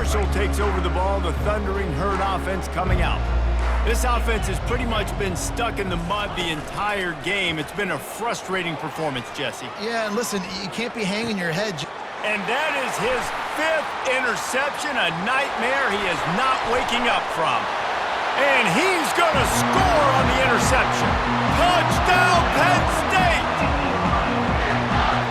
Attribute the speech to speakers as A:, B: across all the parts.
A: Marshall takes over the ball, the Thundering Herd offense coming out. This offense has pretty much been stuck in the mud the entire game. It's been a frustrating performance, Jesse.
B: Yeah, and listen, you can't be hanging your head.
A: And that is his 5th interception, a nightmare he is not waking up from. And he's going to score on the interception. Touchdown, Penn State!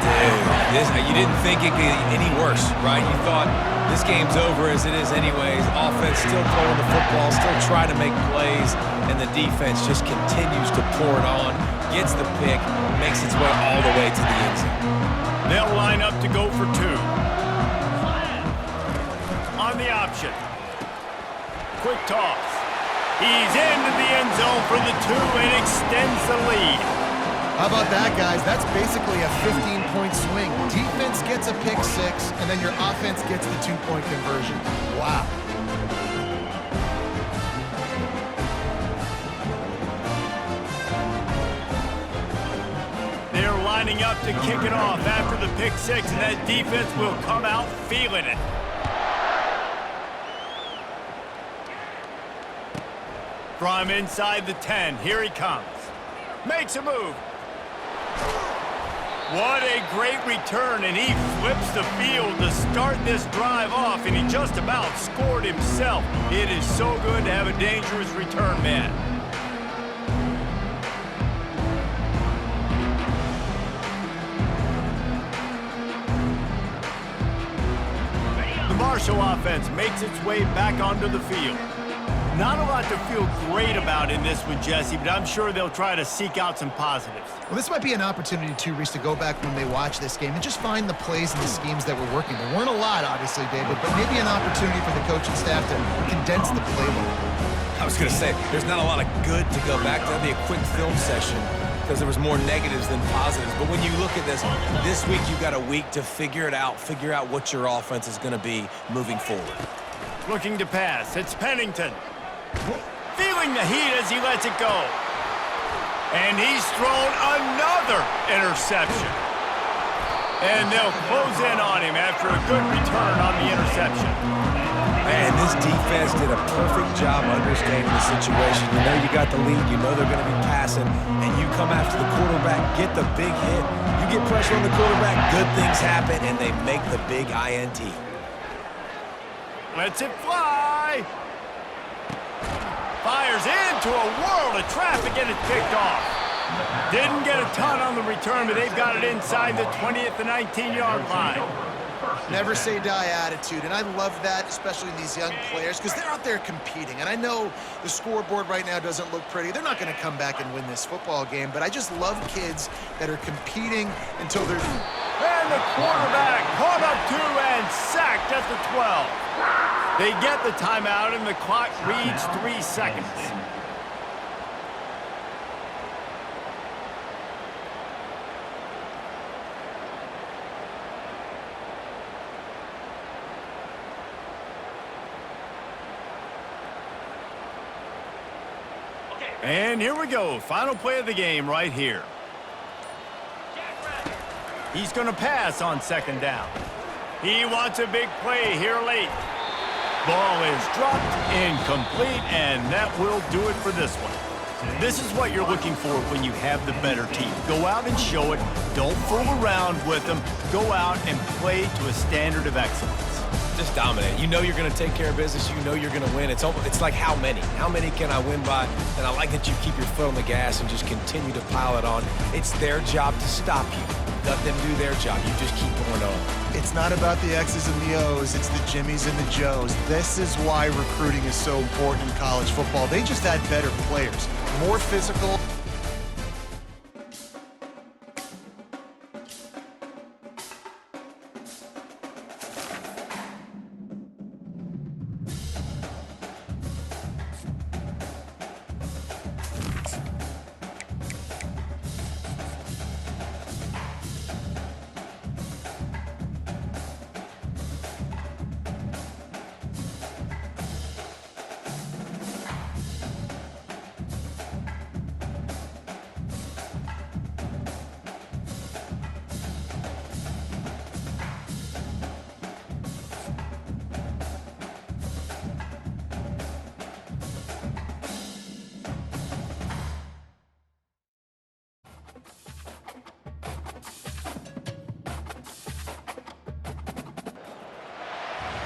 C: Dude, you didn't think it could get any worse, right? You thought this game's over as it is anyways. Offense still throwing the football, still trying to make plays, and the defense just continues to pour it on, gets the pick, makes its way all the way to the end zone.
A: They'll line up to go for 2. On the option. Quick toss. He's into the end zone for the 2 and extends the lead.
B: How about that, guys? That's basically a 15-point swing. Defense gets a pick 6, and then your offense gets the 2-point conversion. Wow.
A: They're lining up to kick it off after the pick 6, and that defense will come out feeling it. From inside the 10, here he comes. Makes a move. What a great return, and he flips the field to start this drive off, and he just about scored himself. It is so good to have a dangerous return man. The Marshall offense makes its way back onto the field. Not a lot to feel great about in this one, Jesse, but I'm sure they'll try to seek out some positives.
B: Well, this might be an opportunity, too, Reese, to go back when they watch this game and just find the plays and the schemes that were working. There weren't a lot, obviously, David, but maybe an opportunity for the coaching staff to condense the playbook.
C: I was going to say, there's not a lot of good to go back. That'll be a quick film session because there was more negatives than positives. But when you look at this week you got a week to figure it out, figure out what your offense is going to be moving forward.
A: Looking to pass. It's Pennington. Feeling the heat as he lets it go. And he's thrown another interception. And they'll close in on him after a good return on the interception.
C: Man, this defense did a perfect job understanding the situation. You know you got the lead, you know they're going to be passing, and you come after the quarterback, get the big hit. You get pressure on the quarterback, good things happen, and they make the big INT.
A: Lets it fly. Fires into a world of traffic and it's picked off. Didn't get a ton on the return, but they've got it inside the 20 at the 19-yard line.
B: Never say die attitude, and I love that, especially in these young players, because they're out there competing. And I know the scoreboard right now doesn't look pretty. They're not going to come back and win this football game, but I just love kids that are competing until they're...
A: And the quarterback caught up to and sacked at the 12. They get the timeout, and the clock reads 3 seconds. And here we go. Final play of the game right here. He's going to pass on 2nd down. He wants a big play here late. Ball is dropped, incomplete, and that will do it for this one. This is what you're looking for when you have the better team. Go out and show it. Don't fool around with them. Go out and play to a standard of excellence.
C: Just dominate. You know you're going to take care of business. You know you're going to win. It's like how many? How many can I win by? And I like that you keep your foot on the gas and just continue to pile it on. It's their job to stop you. Let them do their job. You just keep going on.
B: It's not about the X's and the O's. It's the Jimmies and the Joes. This is why recruiting is so important in college football. They just had better players, more physical.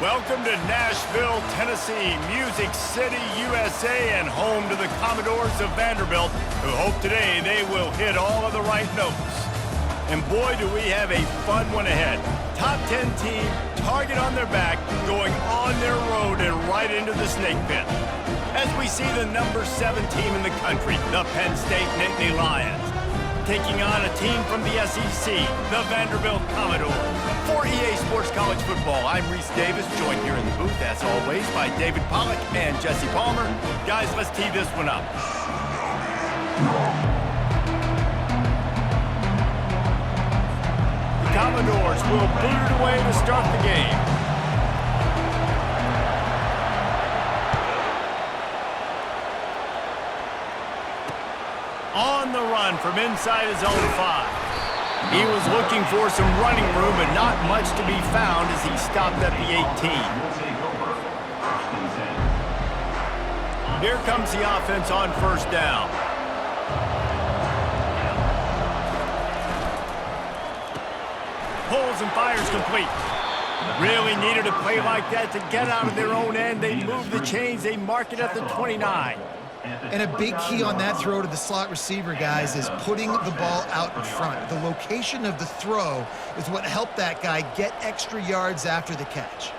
A: Welcome to Nashville, Tennessee, Music City, USA, and home to the Commodores of Vanderbilt, who hope today they will hit all of the right notes. And boy, do we have a fun one ahead. Top 10 team, target on their back, going on their road and right into the snake pit. As we see the number 7 team in the country, the Penn State Nittany Lions, taking on a team from the SEC, the Vanderbilt Commodores. For EA Sports College Football, I'm Reese Davis, joined here in the booth, as always, by David Pollack and Jesse Palmer. Guys, let's tee this one up. The Commodores will boot it away to start the game. On the run from inside his own 5. He was looking for some running room, but not much to be found as he stopped at the 18. Here comes the offense on first down. Pulls and fires complete. Really needed a play like that to get out of their own end. They move the chains. They mark it at the 29.
B: And a big key on that throw to the slot receiver, guys, is putting the ball out in front. The location of the throw is what helped that guy get extra yards after the catch.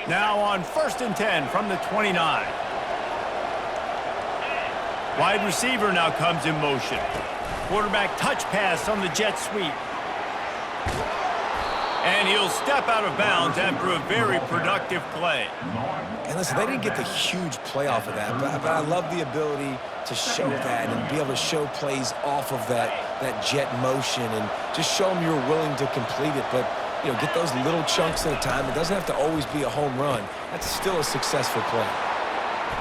A: Now on 1st and 10 from the 29. Wide receiver now comes in motion. Quarterback touch pass on the jet sweep. And he'll step out of bounds after a very productive play.
C: And listen, they didn't get the huge play off of that, but I love the ability to show that and be able to show plays off of that jet motion and just show them you're willing to complete it. But, you know, get those little chunks at a time. It doesn't have to always be a home run. That's still a successful play.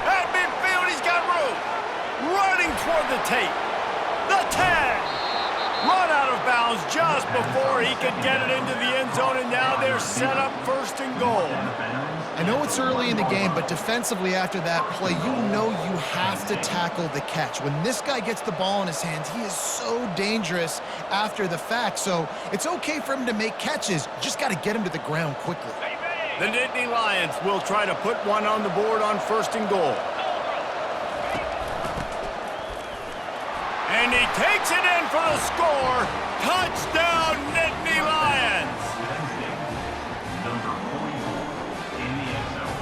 A: At midfield, he's got room. Running toward the tape. The 10. Run out of bounds just before he could get it into the end zone, and now they're set up 1st and goal.
B: I know it's early in the game, but defensively after that play, you know you have to tackle the catch. When this guy gets the ball in his hands, he is so dangerous after the fact. So it's okay for him to make catches. You just got to get him to the ground quickly.
A: The Nittany Lions will try to put one on the board on 1st and goal. And he takes it in for the score. Touchdown, Nittany Lions.
D: Number 44 in the end zone.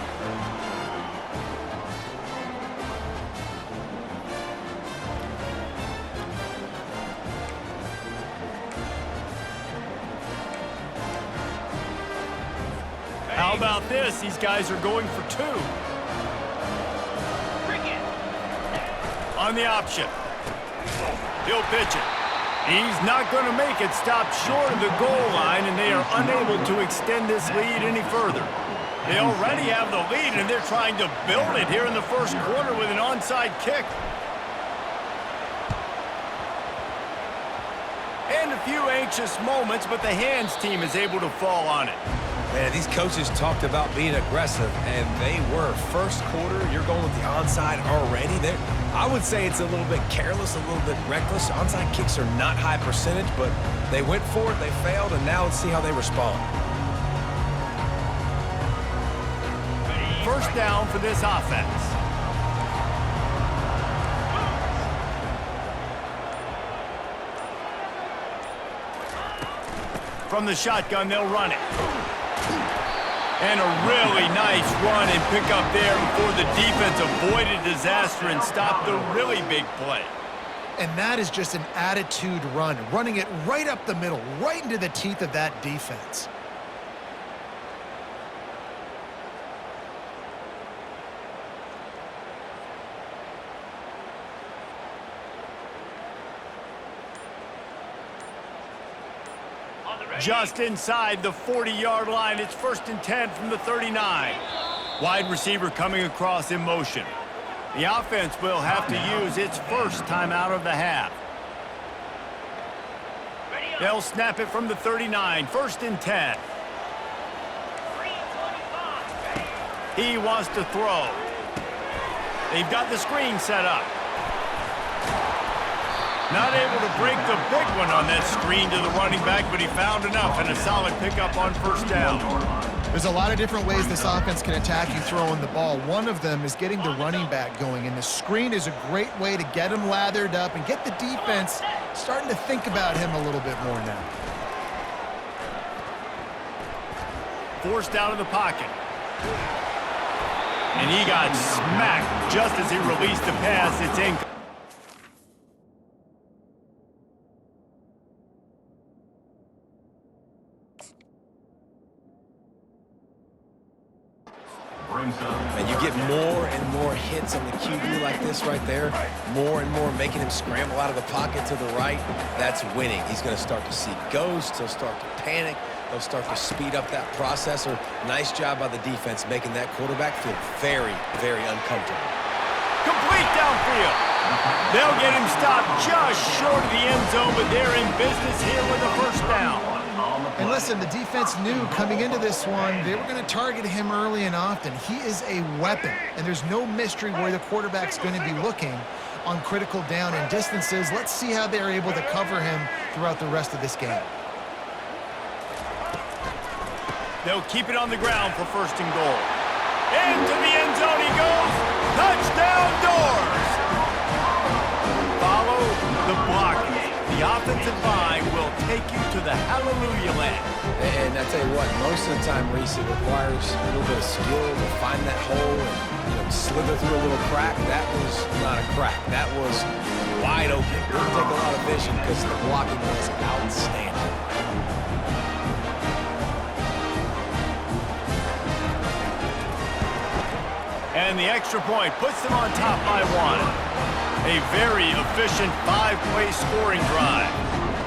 A: How about this? These guys are going for 2. On the option. He'll pitch it. He's not going to make it. Stop short of the goal line, and they are unable to extend this lead any further. They already have the lead, and they're trying to build it here in the 1st quarter with an onside kick. And a few anxious moments, but the hands team is able to fall on it.
C: Man, these coaches talked about being aggressive, and they were. 1st quarter, you're going with the onside already. I would say it's a little bit careless, a little bit reckless. Onside kicks are not high percentage, but they went for it, they failed, and now let's see how they respond.
A: 1st down for this offense. From the shotgun, they'll run it. And a really nice run and pick up there before the defense avoided disaster and stopped the really big play.
B: And that is just an attitude run, running it right up the middle, right into the teeth of that defense.
A: Just inside the 40-yard line. It's 1st and 10 from the 39. Wide receiver coming across in motion. The offense will have to use its 1st timeout of the half. They'll snap it from the 39. 1st and 10. He wants to throw. They've got the screen set up. Not able to break the big one on that screen to the running back, but he found enough and a solid pickup on first down.
B: There's a lot of different ways this offense can attack you throwing the ball. One of them is getting the running back going, and the screen is a great way to get him lathered up and get the defense starting to think about him a little bit more now.
A: Forced out of the pocket. And he got smacked just as he released the pass. It's in.
C: And you get more and more hits on the QB like this right there. More and more making him scramble out of the pocket to the right. That's winning. He's going to start to see ghosts. He'll start to panic. He'll start to speed up that processor. Nice job by the defense making that quarterback feel very, very uncomfortable.
A: Complete downfield. They'll get him stopped just short of the end zone, but they're in business here with a first down.
B: And listen, the defense knew coming into this one, they were going to target him early and often. He is a weapon, and there's no mystery where the quarterback's going to be looking on critical down and distances. Let's see how they're able to cover him throughout the rest of this game.
A: They'll keep it on the ground for first and goal. Into the end zone he goes. Touchdown Doors! Follow the blockers. The offensive line will take you to the hallelujah land.
C: And I tell you what, most of the time, Reese, it requires a little bit of skill to find that hole and slither through a little crack. That was not a crack. That was wide open. Didn't take a lot of vision because the blocking was outstanding.
A: And the extra point puts them on top by one. A very efficient 5-play scoring drive.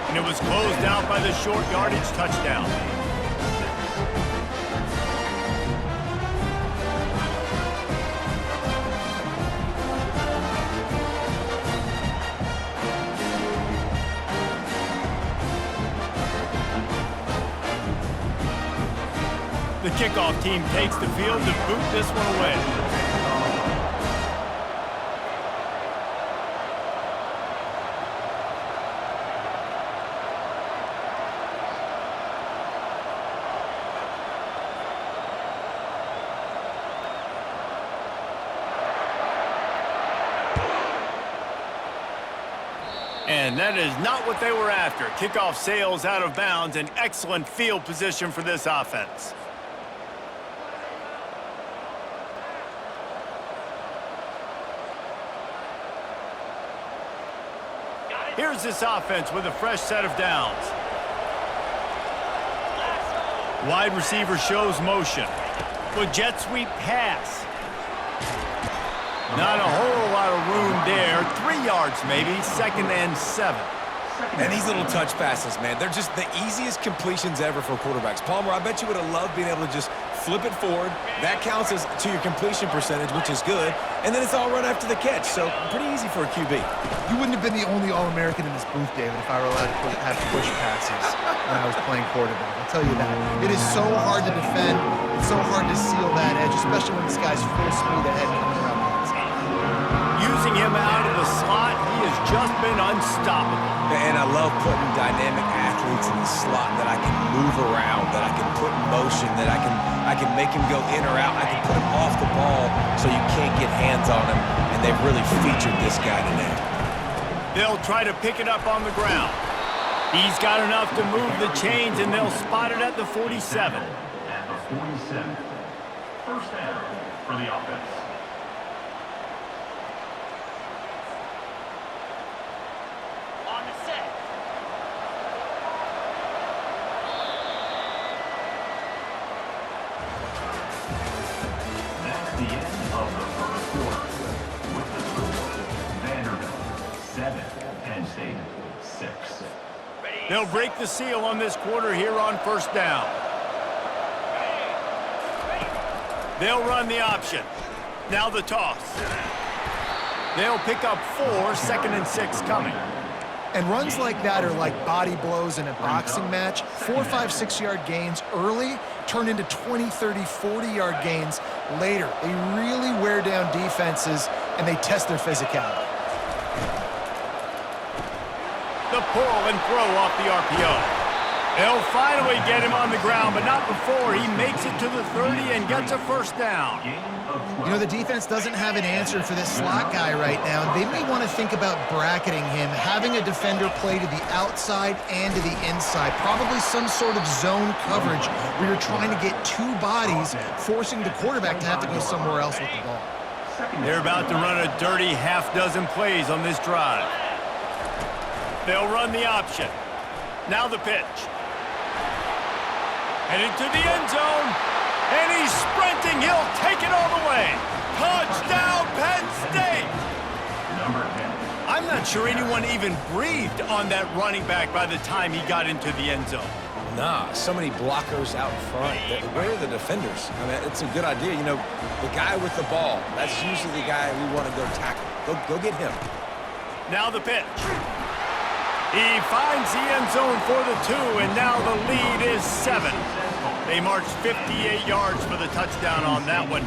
A: And it was closed out by the short yardage touchdown. The kickoff team takes the field to boot this one away. And that is not what they were after. Kickoff sails out of bounds, and excellent field position for this offense. Here's this offense with a fresh set of downs. Wide receiver shows motion. With jet sweep pass. Not a whole lot of room there. 3 yards maybe, 2nd and 7.
C: And these little touch passes, man, they're just the easiest completions ever for quarterbacks. Palmer, I bet you would have loved being able to just flip it forward. That counts as to your completion percentage, which is good. And then it's all run after the catch, so pretty easy for a QB.
B: You wouldn't have been the only All-American in this booth, David, if I were allowed to have push passes when I was playing quarterback. I'll tell you that. It is so hard to defend. It's so hard to seal that edge, especially when this guy's full speed ahead coming out.
A: Using him out of the slot, he has just been unstoppable.
C: And I love putting dynamic athletes in the slot that I can move around, that I can put in motion, that I can make him go in or out. I can put him off the ball so you can't get hands on him, and they've really featured this guy today.
A: They'll try to pick it up on the ground. He's got enough to move the chains, and they'll spot it at the 47.
D: At the 47. First down for the offense. The end of the first quarter with the score Vanderbilt 7, Penn State 6.
A: They'll break the seal on this quarter here on first down. They'll run the option. Now the toss. They'll pick up 4, 2nd and 6 coming.
B: And runs like that are like body blows in a boxing match. 4, 5, 6-yard gains early turn into 20, 30, 40-yard gains later. They really wear down defenses, and they test their physicality.
A: pull and throw off the RPO. They'll finally get him on the ground, but not before he makes it to the 30 and gets a first down.
B: You know, the defense doesn't have an answer for this slot guy right now. They may want to think about bracketing him, having a defender play to the outside and to the inside. Probably some sort of zone coverage where you're trying to get two bodies, forcing the quarterback to have to go somewhere else with the ball.
A: They're about to run a dirty half-dozen plays on this drive. They'll run the option. Now the pitch. Heading to the end zone. And he's sprinting. He'll take it all the way. Touchdown, Penn State! I'm not sure anyone even breathed on that running back by the time he got into the end zone.
C: Nah, so many blockers out in front. Where are the defenders? I mean, it's a good idea. You know, the guy with the ball, that's usually the guy we want to go tackle. Go get him.
A: Now the pitch. He finds the end zone for the 2, and now the lead is 7. They marched 58 yards for the touchdown on that one,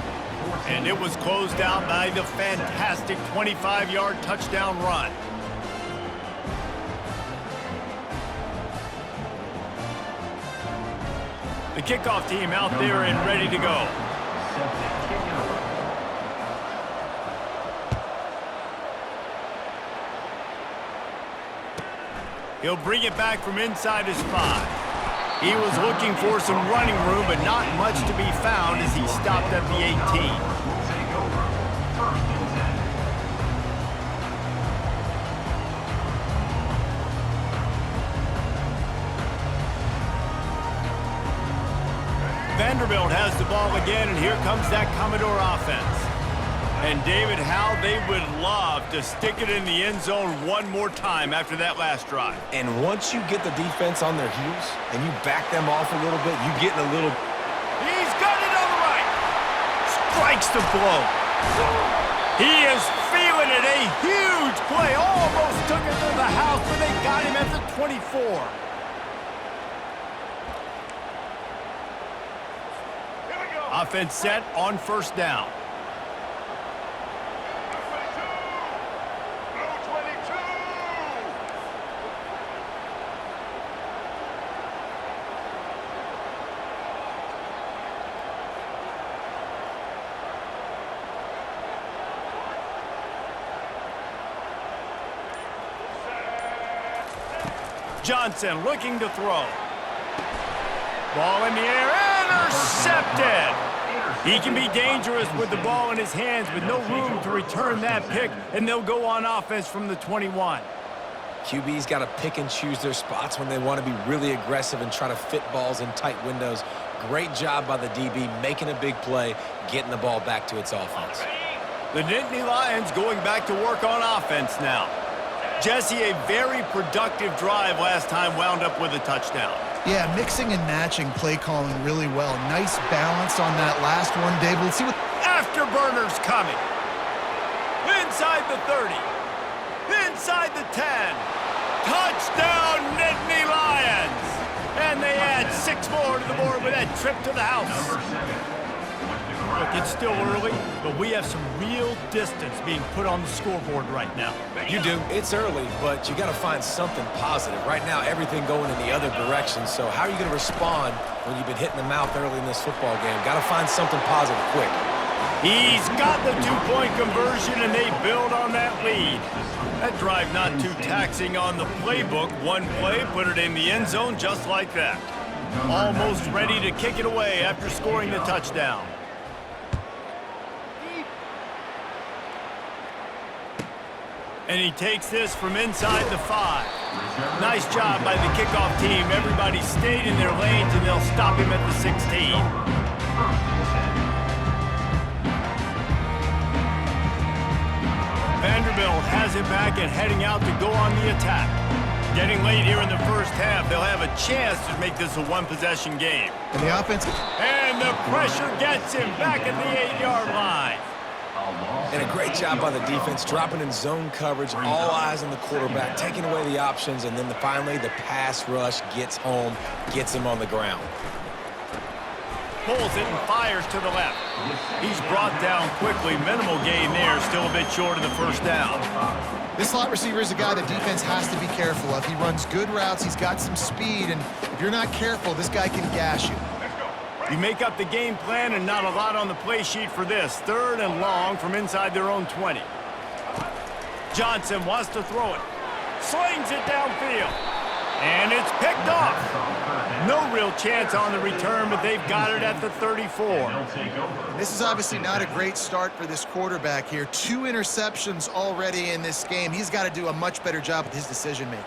A: and it was closed out by the fantastic 25-yard touchdown run. The kickoff team out there and ready to go. He'll bring it back from inside his 5. He was looking for some running room, but not much to be found as he stopped at the 18. Vanderbilt has the ball again, and here comes that Commodore offense. And David, how they would love to stick it in the end zone one more time after that last drive.
C: And once you get the defense on their heels and you back them off a little bit, you get in a little...
A: He's got it on the right. Strikes the blow. He is feeling it. A huge play. Almost took it to the house, but they got him at the 24. Offense set on first down. Johnson looking to throw. Ball in the air, intercepted! He can be dangerous with the ball in his hands, but no room to return that pick, and they'll go on offense from the 21.
C: QB's got to pick and choose their spots when they want to be really aggressive and try to fit balls in tight windows. Great job by the DB making a big play, getting the ball back to its offense.
A: The Nittany Lions going back to work on offense now. Jesse, a very productive drive last time, wound up with a touchdown.
B: Yeah, mixing and matching play calling really well. Nice balance on that last one, Dave. Let's see what...
A: Afterburners coming. Inside the 30. Inside the 10. Touchdown, Nittany Lions! And they add 6 more to the board with that trip to the house. Look, it's still early, but we have some real distance being put on the scoreboard right now.
C: You do. It's early, but you got to find something positive. Right now, everything going in the other direction. So how are you going to respond when you've been hitting the mouth early in this football game? Got to find something positive quick.
A: He's got the 2-point conversion, and they build on that lead. That drive not too taxing on the playbook. One play, put it in the end zone just like that. Almost ready to kick it away after scoring the touchdown. And he takes this from inside the 5. Nice job by the kickoff team. Everybody stayed in their lanes, and they'll stop him at the 16. Vanderbilt has it back and heading out to go on the attack. Getting late here in the first half, they'll have a chance to make this a one-possession game.
B: And the offense...
A: And the pressure gets him back at the 8-yard line.
C: And a great job by the defense, dropping in zone coverage, all eyes on the quarterback, taking away the options, and then finally the pass rush gets home, gets him on the ground.
A: pulls it and fires to the left. He's brought down quickly. Minimal gain there, still a bit short of the first down.
B: This slot receiver is a guy the defense has to be careful of. He runs good routes, he's got some speed, and if you're not careful, this guy can gash you.
A: You make up the game plan and not a lot on the play sheet for this. 3rd and long from inside their own 20. Johnson wants to throw it. Slings it downfield. And it's picked off. No real chance on the return, but they've got it at the 34.
B: This is obviously not a great start for this quarterback here. 2 interceptions already in this game. He's got to do a much better job with his decision-making.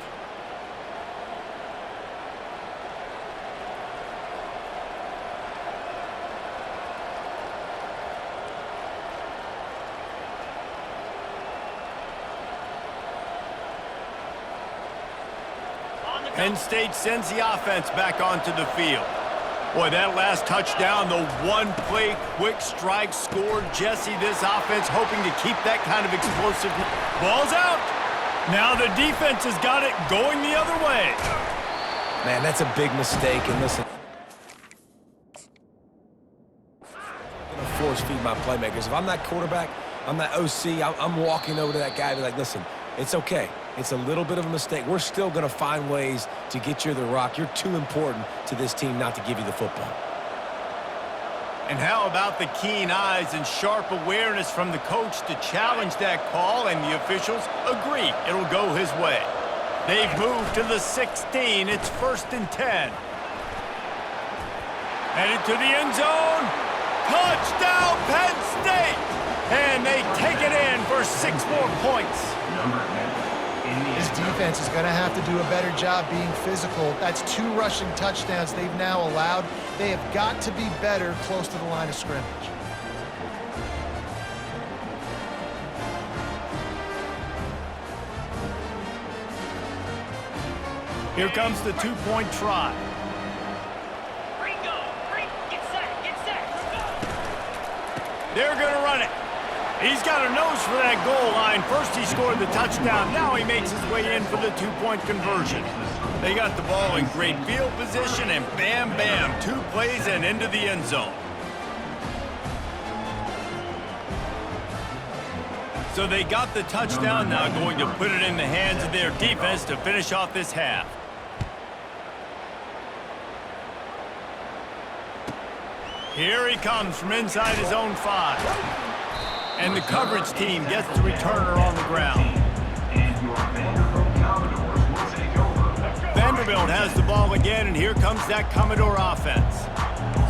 A: Penn State sends the offense back onto the field. Boy, that last touchdown, the one-play quick strike scored. Jesse, this offense hoping to keep that kind of explosive. Ball's out. Now the defense has got it going the other way.
C: Man, that's a big mistake. And listen, I'm going to force feed my playmakers. If I'm that quarterback, I'm that OC, I'm walking over to that guy and be like, listen, it's okay. It's a little bit of a mistake. We're still going to find ways to get you the rock. You're too important to this team not to give you the football.
A: And how about the keen eyes and sharp awareness from the coach to challenge that call, and the officials agree it'll go his way. They've moved to the 16. It's 1st and 10. Headed to the end zone. Touchdown, Penn State! And they take it in for 6 more points.
B: His defense is going to have to do a better job being physical. That's 2 rushing touchdowns they've now allowed. They have got to be better close to the line of scrimmage.
A: Here comes the 2-point try.
E: Get set.
A: They're going to run it. He's got a nose for that goal line. First he scored the touchdown. Now he makes his way in for the 2-point conversion. They got the ball in great field position, and bam, bam, 2 plays and into the end zone. So they got the touchdown, now going to put it in the hands of their defense to finish off this half. Here he comes from inside his own 5. And the coverage team gets the returner on the ground. Vanderbilt has the ball again, and here comes that Commodore offense.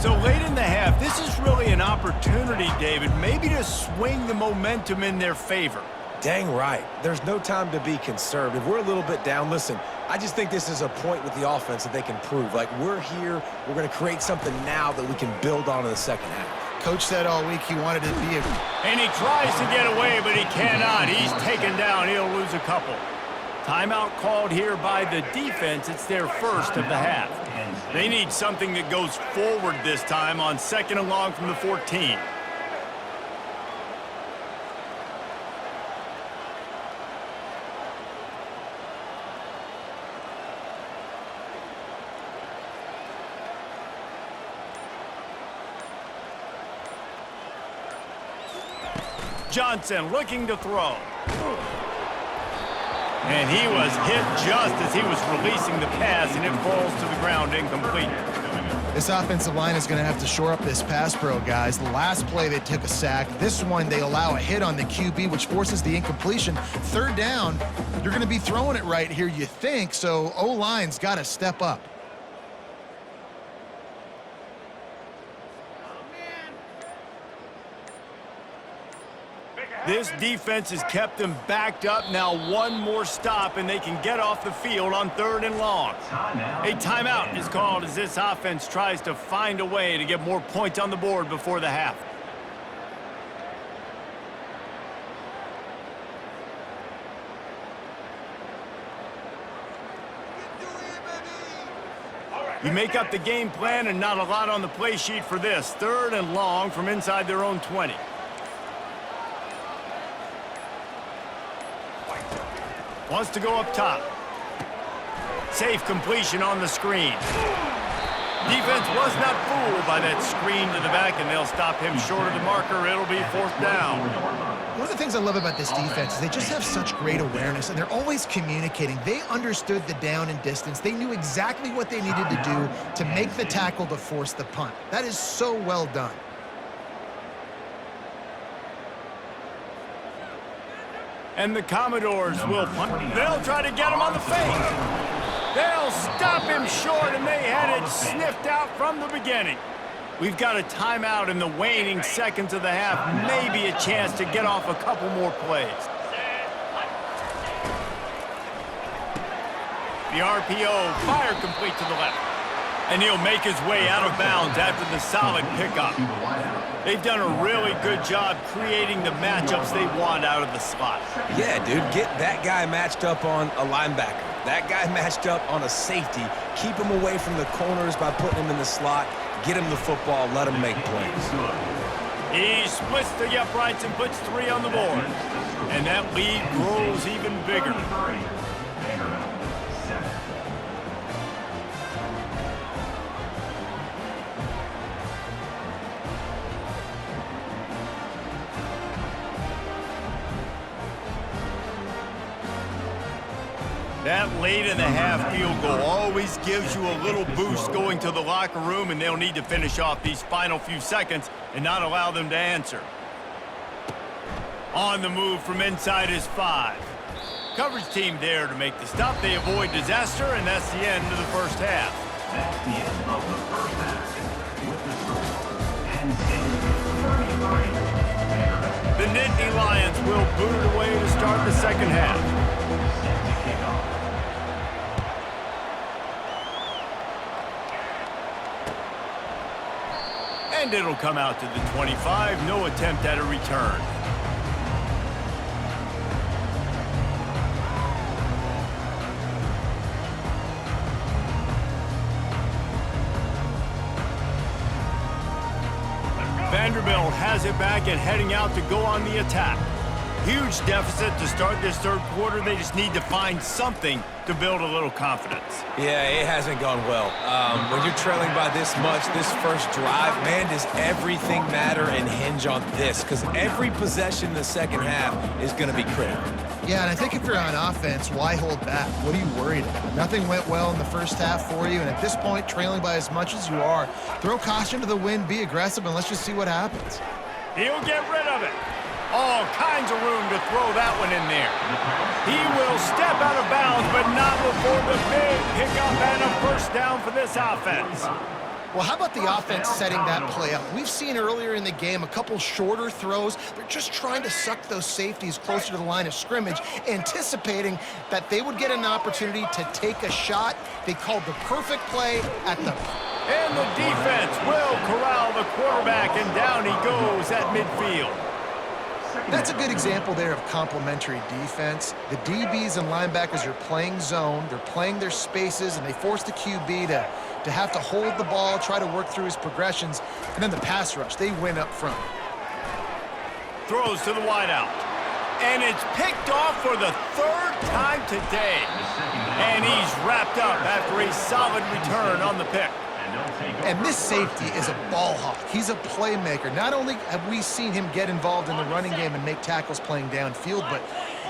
A: So late in the half, this is really an opportunity, David, maybe to swing the momentum in their favor.
C: Dang right. There's no time to be conservative. We're a little bit down. Listen, I just think this is a point with the offense that they can prove. Like, we're here, we're going to create something now that we can build on in the second half.
B: Coach said all week he wanted to be a...
A: And he tries to get away, but he cannot. He's taken down. He'll lose a couple. Timeout called here by the defense. It's their first of the half. They need something that goes forward this time on 2nd and long from the 14. Johnson looking to throw. And he was hit just as he was releasing the pass, and it falls to the ground incomplete.
B: This offensive line is going to have to shore up this pass pro, guys. The last play they took a sack. This one they allow a hit on the QB, which forces the incompletion. 3rd down, you're going to be throwing it right here, you think, so O-line's got to step up.
A: This defense has kept them backed up. Now 1 more stop, and they can get off the field on 3rd and long. A timeout is called as this offense tries to find a way to get more points on the board before the half. You make up the game plan and not a lot on the play sheet for this. 3rd and long from inside their own 20. Wants to go up top. Safe completion on the screen. Defense was not fooled by that screen to the back, and they'll stop him short of the marker. It'll be 4th down.
B: One of the things I love about this defense is they just have such great awareness, and they're always communicating. They understood the down and distance. They knew exactly what they needed to do to make the tackle to force the punt. That is so well done.
A: And the Commodores will punt. They'll try to get him on the fake. They'll stop him short, and they had it sniffed out from the beginning. We've got a timeout in the waning seconds of the half. Maybe a chance to get off a couple more plays. The RPO, fire complete to the left. And he'll make his way out of bounds after the solid pickup. They've done a really good job creating the matchups they want out of the slot.
C: Yeah, dude, get that guy matched up on a linebacker. That guy matched up on a safety. Keep him away from the corners by putting him in the slot. Get him the football, let him make plays.
A: He splits the uprights and puts 3 on the board. And that lead grows even bigger. That late in the half field goal always gives you a little boost going to the locker room, and they'll need to finish off these final few seconds and not allow them to answer. On the move from inside his 5. Coverage team there to make the stop. They avoid disaster, and that's the end of the first half.
D: That's the end of the first half. With the score, Penn State 33, Vanderbilt.
A: The Nittany Lions will boot it away to start the second half.
D: Set to kick off.
A: And it'll come out to the 25. No attempt at a return. Vanderbilt has it back and heading out to go on the attack. Huge deficit to start this third quarter. They just need to find something to build a little confidence.
C: Yeah, it hasn't gone well. When you're trailing by this much, this first drive, man, does everything matter and hinge on this? Because every possession in the second half is going to be critical.
B: Yeah, and I think if you're on offense, why hold back? What are you worried about? Nothing went well in the first half for you, and at this point, trailing by as much as you are, throw caution to the wind, be aggressive, and let's just see what happens.
A: He'll get rid of it. All kinds of room to throw that one in there. He will step out of bounds, but not before the big pickup and a first down for this offense.
B: Well, how about the offense setting that play up? We've seen earlier in the game a couple shorter throws. They're just trying to suck those safeties closer to the line of scrimmage, anticipating that they would get an opportunity to take a shot. They called the perfect play at the...
A: And the defense will corral the quarterback, and down he goes at midfield.
B: That's a good example there of complementary defense. The DBs and linebackers are playing zone, they're playing their spaces, and they force the QB to have to hold the ball, try to work through his progressions, and then the pass rush, they win up front.
A: Throws to the wideout. And it's picked off for the 3rd time today. And he's wrapped up after a solid return on the pick.
B: And this safety is a ball hawk. He's a playmaker. Not only have we seen him get involved in the running game and make tackles playing downfield, but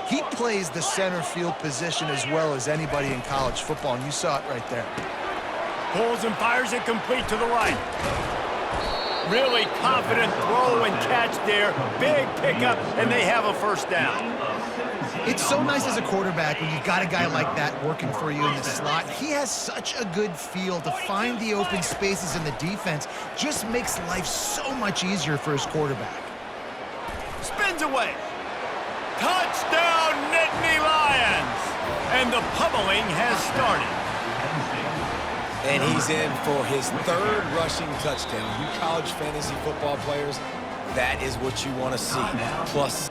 B: he plays the center field position as well as anybody in college football, and you saw it right there.
A: Pulls and fires it complete to the right. Really confident throw and catch there. Big pickup, and they have a first down.
B: It's so nice as a quarterback when you've got a guy like that working for you in the slot. He has such a good feel to find the open spaces in the defense. Just makes life so much easier for his quarterback.
A: Spins away. Touchdown, Nittany Lions! And the pummeling has started.
C: And he's in for his 3rd rushing touchdown. You college fantasy football players, that is what you want to see. Plus